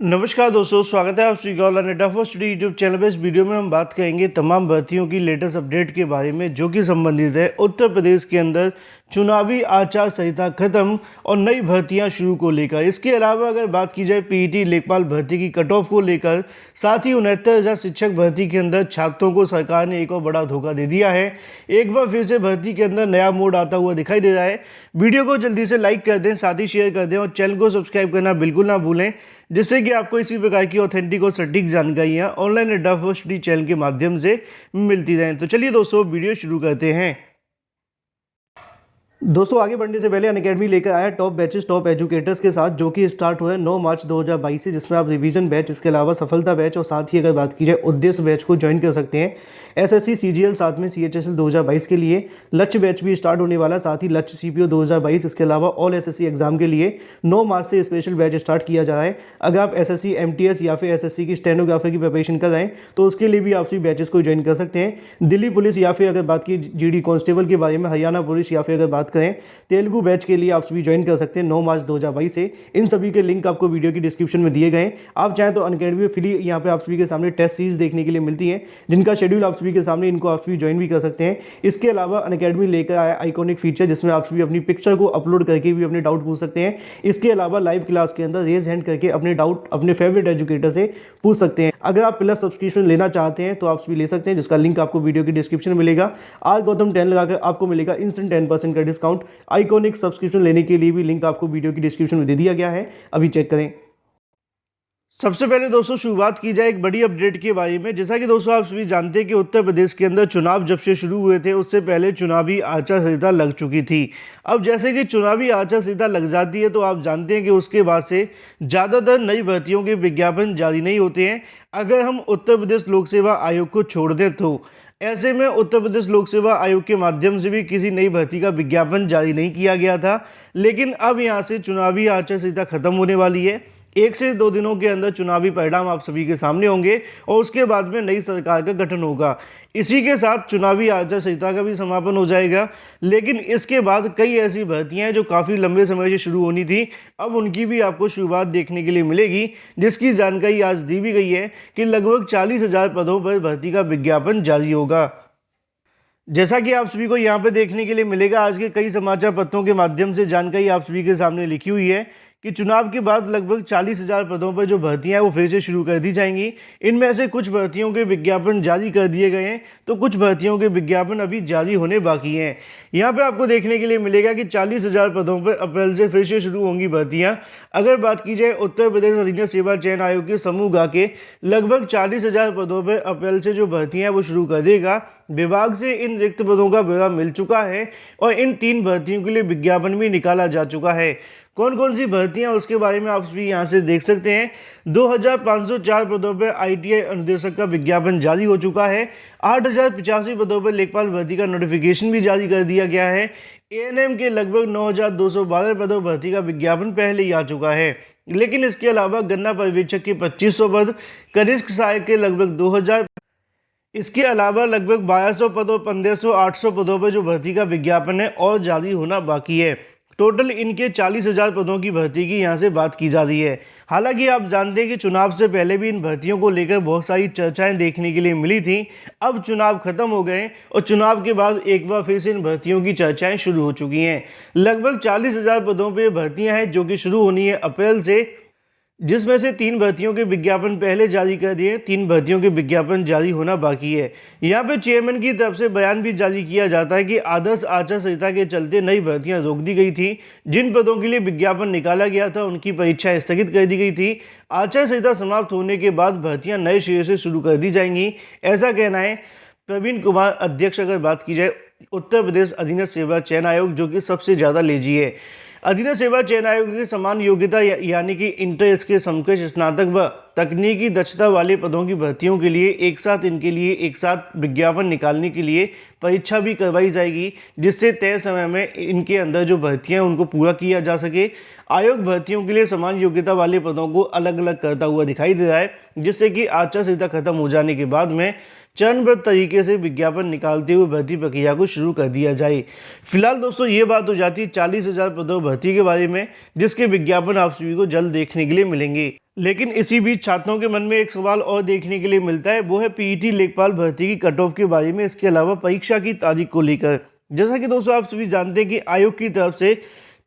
नमस्कार दोस्तों, स्वागत है आप सभी का ऑनलाइन नेटा फर्स्ट स्टडी यूट्यूब चैनल पे। इस वीडियो में हम बात करेंगे तमाम भर्तियों की लेटेस्ट अपडेट के बारे में, जो कि संबंधित है उत्तर प्रदेश के अंदर चुनावी आचार संहिता खत्म और नई भर्तियां शुरू को लेकर। इसके अलावा अगर बात की जाए पीईटी लेखपाल भर्ती की कट ऑफ को लेकर, साथ ही 69,000 शिक्षक भर्ती के अंदर छात्रों को सरकार ने एक और बड़ा धोखा दे दिया है। एक बार फिर से भर्ती के अंदर नया मोड आता हुआ दिखाई दे रहा है। वीडियो को जल्दी से लाइक कर दें, साथ ही शेयर कर दें और चैनल को सब्सक्राइब करना बिल्कुल ना भूलें, जिससे कि आपको इसी प्रकार की ऑथेंटिक और सटीक जानकारियां ऑनलाइन नेटा फर्स्ट स्टडी चैनल के माध्यम से मिलती रहें। तो चलिए दोस्तों, वीडियो शुरू करते हैं। दोस्तों, आगे बढ़ने से पहले अनअकैडमी लेकर आया टॉप बैचेस टॉप एजुकेटर्स के साथ, जो कि स्टार्ट हुआ है 9 मार्च 2022 से, जिसमें आप रिवीजन बैच, इसके अलावा सफलता बैच और साथ ही अगर बात की जाए उद्देश्य बैच को ज्वाइन कर सकते हैं। एसएससी सीजीएल साथ में सीएचएसएल 2022 के लिए लक्ष्य बैच भी स्टार्ट होने वाला, साथ ही लक्ष्य सीपीओ 2022, इसके अलावा ऑल एसएससी एग्जाम के लिए 9 मार्च से स्पेशल बैच स्टार्ट किया जा रहा है। अगर आप एसएससी एमटीएस या फिर एसएससी की स्टेनोग्राफर की प्रिपरेशन कर रहे हैं तो उसके लिए भी आप सभी बैचेस को ज्वाइन कर सकते हैं। दिल्ली पुलिस या फिर अगर बात की जीडी कांस्टेबल के बारे में, हरियाणा पुलिस या फिर अगर बात करें तेलुगु बैच के लिए आप सभी ज्वाइन कर सकते हैं 9 मार्च 2022 से। इन सभी के लिंक आपको वीडियो की डिस्क्रिप्शन में दिए गए हैं। आप चाहें तो अनअकैडमी में फ्री यहाँ पे आप सभी के सामने टेस्ट सीरीज देखने के लिए मिलती है, जिनका शेड्यूल आप सभी के सामने, इनको आप सभी ज्वाइन भी कर सकते हैं। इसके अलावा अनअकैडमी लेकर आया आइकॉनिक फीचर, जिसमें आप सभी अपनी पिक्चर को अपलोड करके भी अपने डाउट पूछ सकते हैं। इसके अलावा लाइव क्लास के अंदर रेज हैंड करके अपने डाउट अपने फेवरेट एजुकेटर से पूछ सकते हैं। अगर आप प्लस सब्सक्रिप्शन लेना चाहते हैं तो आप सभी ले सकते हैं, जिसका लिंक आपको वीडियो की डिस्क्रिप्शन में मिलेगा। आज गौतम 10 लगाकर आपको मिलेगा इंस्टेंट 10% का डिस्काउंट। आइकॉनिक सब्सक्रिप्शन लेने के लिए भी लिंक आपको वीडियो की डिस्क्रिप्शन में दे दिया गया है, अभी चेक करें। सबसे पहले दोस्तों शुरुआत की जाए एक बड़ी अपडेट के बारे में। जैसा कि दोस्तों आप सभी जानते हैं कि उत्तर प्रदेश के अंदर चुनाव जब से शुरू हुए थे, उससे पहले चुनावी आचार संहिता लग चुकी थी। अब जैसे कि चुनावी आचार संहिता लग जाती है तो आप जानते हैं कि उसके बाद से ज़्यादातर नई भर्तियों के विज्ञापन जारी नहीं होते हैं, अगर हम उत्तर प्रदेश लोक सेवा आयोग को छोड़ दें तो। ऐसे में उत्तर प्रदेश लोक सेवा आयोग के माध्यम से भी किसी नई भर्ती का विज्ञापन जारी नहीं किया गया था। लेकिन अब यहाँ से चुनावी आचार संहिता खत्म होने वाली है। 1 से 2 दिनों के अंदर चुनावी परिणाम आप सभी के सामने होंगे और उसके बाद में नई सरकार का गठन होगा। इसी के साथ चुनावी आचार संहिता का भी समापन हो जाएगा। लेकिन इसके बाद कई ऐसी भर्तियां हैं जो काफ़ी लंबे समय से शुरू होनी थी, अब उनकी भी आपको शुरुआत देखने के लिए मिलेगी, जिसकी जानकारी आज दी भी गई है कि लगभग 40,000 पदों पर भर्ती का विज्ञापन जारी होगा। जैसा कि आप सभी को यहाँ पे देखने के लिए मिलेगा, आज के कई समाचार पत्रों के माध्यम से जानकारी आप सभी के सामने लिखी हुई है कि चुनाव के बाद लगभग 40,000 पदों पर जो भर्तियां हैं वो फिर से शुरू कर दी जाएंगी। इनमें से कुछ भर्तियों के विज्ञापन जारी कर दिए गए हैं, तो कुछ भर्तियों के विज्ञापन अभी जारी होने बाकी हैं। यहाँ पे आपको देखने के लिए मिलेगा कि 40,000 पदों पर अप्रैल से फिर से शुरू होंगी भर्तियाँ। अगर बात की जाए उत्तर प्रदेश अधीनस्थ सेवा चयन आयोग के समूह गा के लगभग 40,000 पदों पर अप्रैल से जो भर्तियाँ हैं वो शुरू कर देगा। विभाग से इन रिक्त पदों का ब्यौरा मिल चुका है और इन 3 भर्तियों के लिए विज्ञापन भी निकाला जा चुका है। कौन कौन सी भर्तियां उसके बारे में आप भी यहां से देख सकते हैं। 2,504 पदों पर आईटीआई अनुदेशक का विज्ञापन जारी हो चुका है। 8,085 पदों पर लेखपाल भर्ती का नोटिफिकेशन भी जारी कर दिया गया है। एएनएम के लगभग 9,212 पदों भर्ती का विज्ञापन पहले ही आ चुका है। लेकिन इसके अलावा गन्ना पर्यवेक्षक के 2500 पद, कनिष्ठ सहायक के लगभग 2,000, इसके अलावा लगभग 1,200 पदों, 1,500, 800 पदों पर जो भर्ती का विज्ञापन है और जारी होना बाकी है। टोटल इनके 40,000 पदों की भर्ती की यहाँ से बात की जा रही है। हालांकि आप जानते हैं कि चुनाव से पहले भी इन भर्तियों को लेकर बहुत सारी चर्चाएं देखने के लिए मिली थी। अब चुनाव खत्म हो गए और चुनाव के बाद एक बार फिर से इन भर्तियों की चर्चाएं शुरू हो चुकी हैं। लगभग 40,000 पदों पर भर्तियाँ हैं जो कि शुरू होनी है अप्रैल से, जिसमें से 3 भर्तियों के विज्ञापन पहले जारी कर दिए, 3 भर्तियों के विज्ञापन जारी होना बाकी है। यहाँ पे चेयरमैन की तरफ से बयान भी जारी किया जाता है कि आदर्श आचार संहिता के चलते नई भर्तियां रोक दी गई थी। जिन पदों के लिए विज्ञापन निकाला गया था उनकी परीक्षा स्थगित कर दी गई थी। आचार संहिता समाप्त होने के बाद भर्तियाँ नए सिरे से शुरू कर दी जाएंगी, ऐसा कहना है प्रवीण कुमार अध्यक्ष। अगर बात की जाए उत्तर प्रदेश अधीनस्थ सेवा चयन आयोग, जो कि सबसे ज़्यादा लेजी है, अधीनस्थ सेवा चयन आयोग की समान योग्यता यानी कि इंटर के समकक्ष स्नातक व तकनीकी दक्षता वाले पदों की भर्तियों के लिए इनके लिए एक साथ विज्ञापन निकालने के लिए परीक्षा भी करवाई जाएगी, जिससे तय समय में इनके अंदर जो भर्तियां हैं उनको पूरा किया जा सके। आयोग भर्तियों के लिए समान योग्यता वाले पदों को अलग अलग करता हुआ दिखाई दे रहा है, जिससे कि आचार संहिता खत्म हो जाने के बाद में चरणबद्ध तरीके से विज्ञापन निकालते हुए भर्ती प्रक्रिया को शुरू कर दिया जाए। फिलहाल दोस्तों ये बात हो जाती है 40,000 पदों भर्ती के बारे में, जिसके विज्ञापन आप सभी को जल्द देखने के लिए मिलेंगे। लेकिन इसी बीच छात्रों के मन में एक सवाल और देखने के लिए मिलता है, वो है पीईटी लेखपाल भर्ती की कट ऑफ के बारे में, इसके अलावा परीक्षा की तारीख को लेकर। जैसा कि दोस्तों आप सभी जानते हैं कि आयोग की तरफ से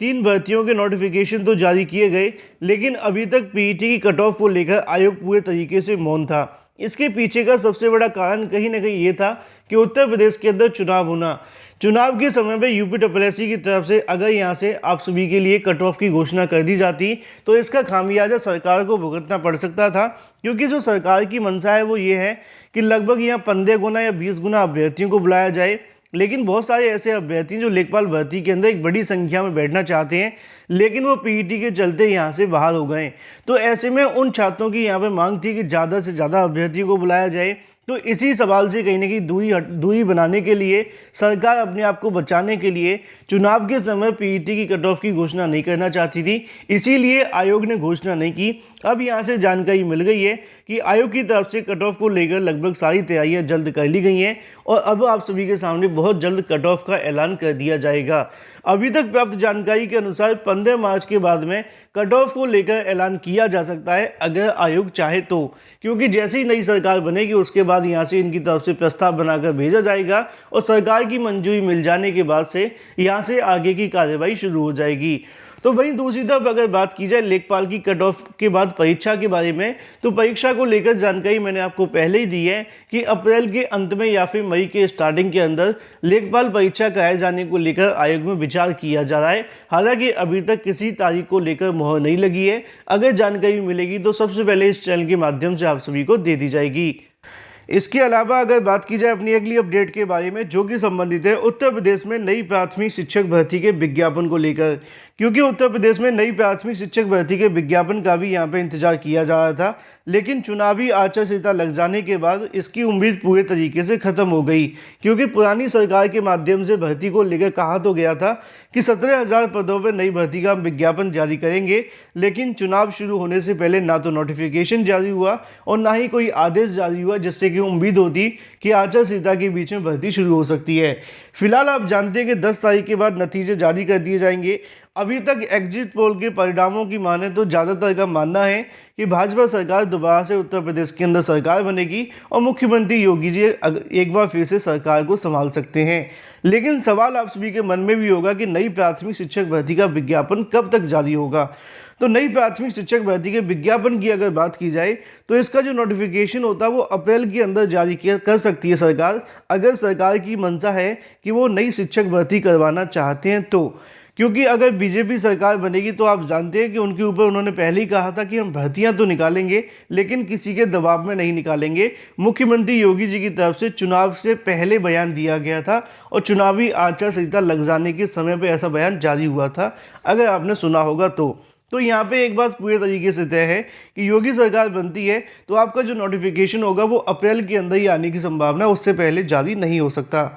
3 भर्तियों के नोटिफिकेशन तो जारी किए गए, लेकिन अभी तक पीईटी की कट ऑफ को लेकर आयोग पूरे तरीके से मौन था। इसके पीछे का सबसे बड़ा कारण कहीं ना कहीं ये था कि उत्तर प्रदेश के अंदर चुनाव होना। चुनाव के समय पे यूपीएससी की तरफ से अगर यहाँ से आप सभी के लिए कट ऑफ की घोषणा कर दी जाती तो इसका खामियाजा सरकार को भुगतना पड़ सकता था, क्योंकि जो सरकार की मंशा है वो ये है कि लगभग यहाँ 15 गुना या 20 गुना अभ्यर्थियों को बुलाया जाए। लेकिन बहुत सारे ऐसे अभ्यर्थी जो लेखपाल भर्ती के अंदर एक बड़ी संख्या में बैठना चाहते हैं, लेकिन वो पीईटी के चलते यहाँ से बाहर हो गए। तो ऐसे में उन छात्रों की यहाँ पे मांग थी कि ज़्यादा से ज़्यादा अभ्यर्थियों को बुलाया जाए। तो इसी सवाल से कहीं ना कहीं दूरी बनाने के लिए सरकार अपने आप को बचाने के लिए चुनाव के समय पीईटी की कट ऑफ की घोषणा नहीं करना चाहती थी, इसीलिए आयोग ने घोषणा नहीं की। अब यहाँ से जानकारी मिल गई है कि आयोग की तरफ से कट ऑफ को लेकर लगभग सारी तैयारियां जल्द कर ली गई हैं और अब आप सभी के सामने बहुत जल्द कट ऑफ का ऐलान कर दिया जाएगा। अभी तक प्राप्त जानकारी के अनुसार 15 मार्च के बाद में कट ऑफ को लेकर ऐलान किया जा सकता है, अगर आयोग चाहे तो, क्योंकि जैसे ही नई सरकार बनेगी उसके बाद यहाँ से इनकी तरफ से प्रस्ताव बनाकर भेजा जाएगा और सरकार की मंजूरी मिल जाने के बाद से यहाँ से आगे की कार्यवाही शुरू हो जाएगी। तो वहीं दूसरी तरफ अगर बात की जाए लेखपाल की कट ऑफ के बाद परीक्षा के बारे में, तो परीक्षा को लेकर जानकारी मैंने आपको पहले ही दी है कि अप्रैल के अंत में या फिर मई के स्टार्टिंग के अंदर लेखपाल परीक्षा कराए जाने को लेकर आयोग में विचार किया जा रहा है। हालांकि अभी तक किसी तारीख को लेकर मोहर नहीं लगी है। अगर जानकारी मिलेगी तो सबसे पहले इस चैनल के माध्यम से आप सभी को दे दी जाएगी। इसके अलावा अगर बात की जाए अपनी अगली अपडेट के बारे में, जो कि संबंधित है उत्तर प्रदेश में नई प्राथमिक शिक्षक भर्ती के विज्ञापन को लेकर, क्योंकि उत्तर प्रदेश में नई प्राथमिक शिक्षक भर्ती के विज्ञापन का भी यहाँ पे इंतजार किया जा रहा था, लेकिन चुनावी आचार संहिता लग जाने के बाद इसकी उम्मीद पूरे तरीके से खत्म हो गई। क्योंकि पुरानी सरकार के माध्यम से भर्ती को लेकर कहा तो गया था कि 17,000 पदों पर नई भर्ती का विज्ञापन जारी करेंगे, लेकिन चुनाव शुरू होने से पहले ना तो नोटिफिकेशन जारी हुआ और ना ही कोई आदेश जारी हुआ, जिससे कि उम्मीद होती कि आचार संहिता के बीच में भर्ती शुरू हो सकती है। फिलहाल आप जानते हैं कि 10 तारीख के बाद नतीजे जारी कर दिए जाएंगे। अभी तक एग्जिट पोल के परिणामों की माने तो ज़्यादातर का मानना है कि भाजपा सरकार दोबारा से उत्तर प्रदेश के अंदर सरकार बनेगी और मुख्यमंत्री योगी जी एक बार फिर से सरकार को संभाल सकते हैं। लेकिन सवाल आप सभी के मन में भी होगा कि नई प्राथमिक शिक्षक भर्ती का विज्ञापन कब तक जारी होगा। तो नई प्राथमिक शिक्षक भर्ती के विज्ञापन की अगर बात की जाए तो इसका जो नोटिफिकेशन होता है वो अप्रैल के अंदर जारी कर सकती है सरकार, अगर सरकार की मंशा है कि वो नई शिक्षक भर्ती करवाना चाहते हैं तो। क्योंकि अगर बीजेपी सरकार बनेगी तो आप जानते हैं कि उनके ऊपर उन्होंने पहले ही कहा था कि हम भर्तियां तो निकालेंगे लेकिन किसी के दबाव में नहीं निकालेंगे। मुख्यमंत्री योगी जी की तरफ से चुनाव से पहले बयान दिया गया था और चुनावी आचार संहिता लग जाने के समय पर ऐसा बयान जारी हुआ था, अगर आपने सुना होगा तो यहाँ पे एक बात पूरे तरीके से तय है कि योगी सरकार बनती है तो आपका जो नोटिफिकेशन होगा वो अप्रैल के अंदर ही आने की संभावना, उससे पहले जारी नहीं हो सकता।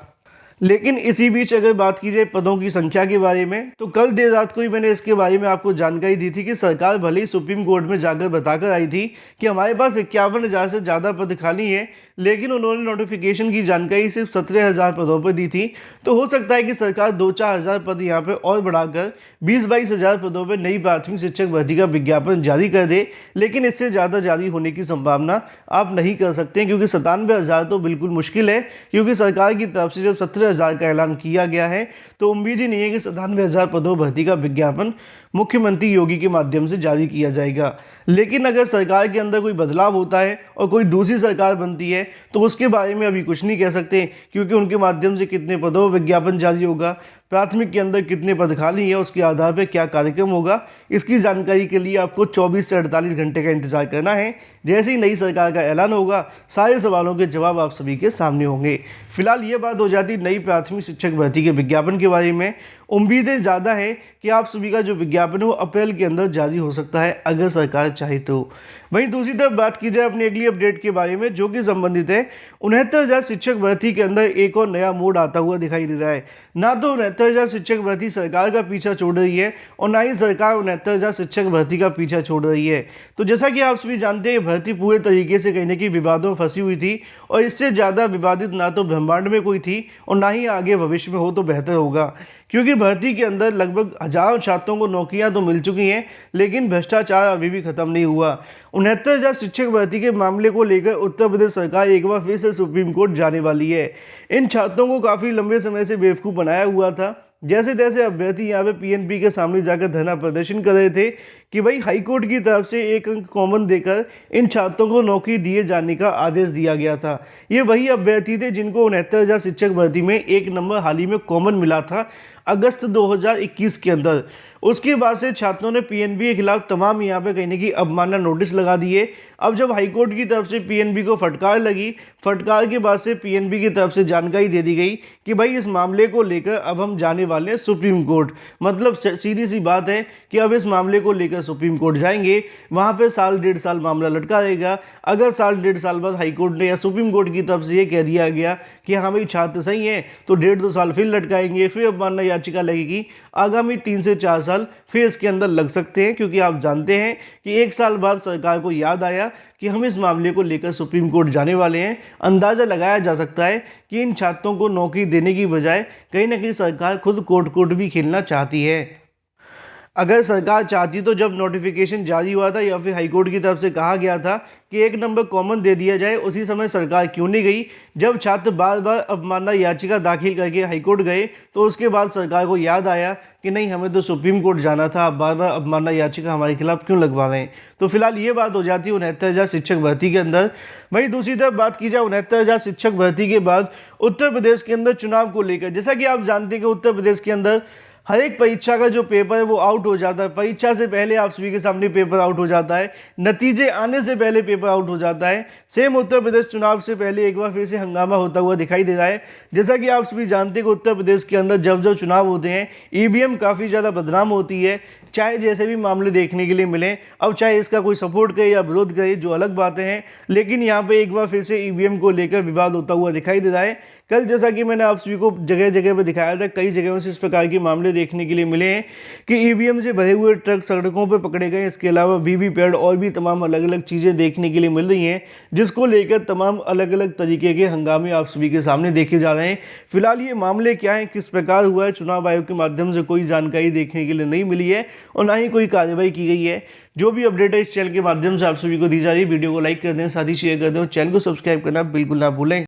लेकिन इसी बीच अगर बात की जाए पदों की संख्या के बारे में, तो कल देर रात को ही मैंने इसके बारे में आपको जानकारी दी थी कि सरकार भले ही सुप्रीम कोर्ट में जाकर बताकर आई थी कि हमारे पास 51,000 से ज़्यादा पद खाली हैं, लेकिन उन्होंने नोटिफिकेशन की जानकारी सिर्फ 17,000 पदों पर दी थी। तो हो सकता है कि सरकार 2-4 हज़ार पद यहाँ पर और बढ़ाकर 20-22 हज़ार पदों पर नई प्राथमिक शिक्षक भर्ती का विज्ञापन जारी कर दे, लेकिन इससे ज़्यादा जारी होने की संभावना आप नहीं कर सकते, क्योंकि 97,000 तो बिल्कुल मुश्किल है। क्योंकि सरकार की तरफ से जब 17,000 का ऐलान किया गया है तो उम्मीद ही नहीं है कि 97,000 पदों भर्ती का विज्ञापन मुख्यमंत्री योगी के माध्यम से जारी किया जाएगा। लेकिन अगर सरकार के अंदर कोई बदलाव होता है और कोई दूसरी सरकार बनती है तो उसके बारे में अभी कुछ नहीं कह सकते, क्योंकि उनके माध्यम से कितने पदों पर विज्ञापन जारी होगा, प्राथमिक के अंदर कितने पद खाली है, उसके आधार पर क्या कार्यक्रम होगा, इसकी जानकारी के लिए आपको 24 से 48 घंटे का इंतजार करना है। जैसे ही नई सरकार का ऐलान होगा सारे सवालों के जवाब आप सभी के सामने होंगे। फिलहाल ये बात हो जाती नई प्राथमिक शिक्षक भर्ती के विज्ञापन के बारे में। उम्मीदें ज़्यादा है कि आप सभी का जो विज्ञापन है वो अप्रैल के अंदर जारी हो सकता है, अगर सरकार चाहे तो। वहीं दूसरी तरफ बात की जाए अपनी अगली अपडेट के बारे में, जो कि संबंधित है 69,000 शिक्षक भर्ती के अंदर एक और नया मोड़ आता हुआ दिखाई दे रहा है। ना तो 69,000 शिक्षक भर्ती सरकार का पीछा छोड़ रही है और ना ही सरकार 69,000 शिक्षक भर्ती का पीछा छोड़ रही है। तो जैसा कि आप सभी जानते हैं भर्ती पूरे तरीके से कहीं ना कहीं विवादों में फंसी हुई थी और इससे ज़्यादा विवादित ना तो ब्रह्मांड में कोई थी और ना ही आगे भविष्य में हो तो बेहतर होगा। क्योंकि भर्ती के अंदर लगभग हजारों छात्रों को नौकरियां तो मिल चुकी हैं, लेकिन भ्रष्टाचार अभी भी खत्म नहीं हुआ। 69,000 शिक्षक भर्ती के मामले को लेकर उत्तर प्रदेश सरकार एक बार फिर से सुप्रीम कोर्ट जाने वाली है। इन छात्रों को काफ़ी लंबे समय से बेवकूफ़ बनाया हुआ था। जैसे तैसे अभ्यर्थी यहाँ पे पीएनबी के सामने जाकर धरना प्रदर्शन कर रहे थे कि भाई हाईकोर्ट की तरफ से एक अंक कॉमन देकर इन छात्रों को नौकरी दिए जाने का आदेश दिया गया था। ये वही अभ्यर्थी थे जिनको 69,000 शिक्षक भर्ती में 1 नंबर हाल ही में कॉमन मिला था अगस्त 2021 के अंदर। उसके बाद से छात्रों ने पीएनबी के खिलाफ तमाम यहाँ पे कहने की अवमानना नोटिस लगा दिए। अब जब हाईकोर्ट की तरफ से पीएनबी को फटकार लगी, फटकार के बाद से पीएनबी की तरफ से जानकारी दे दी गई कि भाई इस मामले को लेकर अब हम जाने वाले हैं सुप्रीम कोर्ट। मतलब सीधी सी बात है कि अब इस मामले को लेकर सुप्रीम कोर्ट जाएंगे, वहाँ पर साल 1.5 साल मामला लटका रहेगा। अगर साल 1.5 साल बाद हाईकोर्ट ने या सुप्रीम कोर्ट की तरफ से ये कह दिया गया कि हाँ भाई छात्र सही है, तो 1.5-2 साल फिर लटकाएंगे, फिर अवमानना याचिका लगेगी। आगामी 3 से 4 साल फिर इसके अंदर लग सकते हैं, क्योंकि आप जानते हैं कि 1 साल बाद सरकार को याद आया कि हम इस मामले को लेकर सुप्रीम कोर्ट जाने वाले हैं। अंदाज़ा लगाया जा सकता है कि इन छात्रों को नौकरी देने की बजाय कहीं ना कहीं सरकार खुद कोर्ट भी खेलना चाहती है। अगर सरकार चाहती तो जब नोटिफिकेशन जारी हुआ था या फिर हाईकोर्ट की तरफ से कहा गया था कि 1 नंबर कॉमन दे दिया जाए, उसी समय सरकार क्यों नहीं गई? जब छात्र बार बार अवमानना याचिका दाखिल करके हाईकोर्ट गए तो उसके बाद सरकार को याद आया कि नहीं, हमें तो सुप्रीम कोर्ट जाना था, अब बार बार अवमानना याचिका हमारे खिलाफ क्यों लगवा रहे हैं? तो फिलहाल ये बात हो जाती है 69,000 शिक्षक भर्ती के अंदर। वहीं दूसरी तरफ बात की जाए 69,000 शिक्षक भर्ती के बाद उत्तर प्रदेश के अंदर चुनाव को लेकर, जैसा कि आप जानते हैं कि उत्तर प्रदेश के अंदर हर एक परीक्षा का जो पेपर है वो आउट हो जाता है। परीक्षा से पहले आप सभी के सामने पेपर आउट हो जाता है, नतीजे आने से पहले पेपर आउट हो जाता है। सेम उत्तर प्रदेश चुनाव से पहले एक बार फिर से हंगामा होता हुआ दिखाई दे रहा है। जैसा कि आप सभी जानते हैं कि उत्तर प्रदेश के अंदर जब जब चुनाव होते हैं ईवीएम काफ़ी ज़्यादा बदनाम होती है, चाहे जैसे भी मामले देखने के लिए मिले। अब चाहे इसका कोई सपोर्ट करे या विरोध करे, जो अलग बातें हैं, लेकिन यहाँ पे एक बार फिर से ईवीएम को लेकर विवाद होता हुआ दिखाई दे रहा है। कल जैसा कि मैंने आप सभी को जगह जगह पर दिखाया था, कई जगहों से इस प्रकार के मामले देखने के लिए मिले हैं कि ईवीएम से भरे हुए ट्रक सड़कों पर पकड़े गए। इसके अलावा वीवीपैट और भी तमाम अलग अलग चीज़ें देखने के लिए मिल रही हैं, जिसको लेकर तमाम अलग अलग तरीके के हंगामे आप सभी के सामने देखे जा रहे हैं। फिलहाल ये मामले क्या हैं, किस प्रकार हुआ है, चुनाव आयोग के माध्यम से कोई जानकारी देखने के लिए नहीं मिली है और ना ही कोई कार्रवाई की गई है। जो भी अपडेट है इस चैनल के माध्यम से आप सभी को दी जा रही है। वीडियो को लाइक कर दें, साथ ही शेयर कर दें और चैनल को सब्सक्राइब करना बिल्कुल ना भूलें।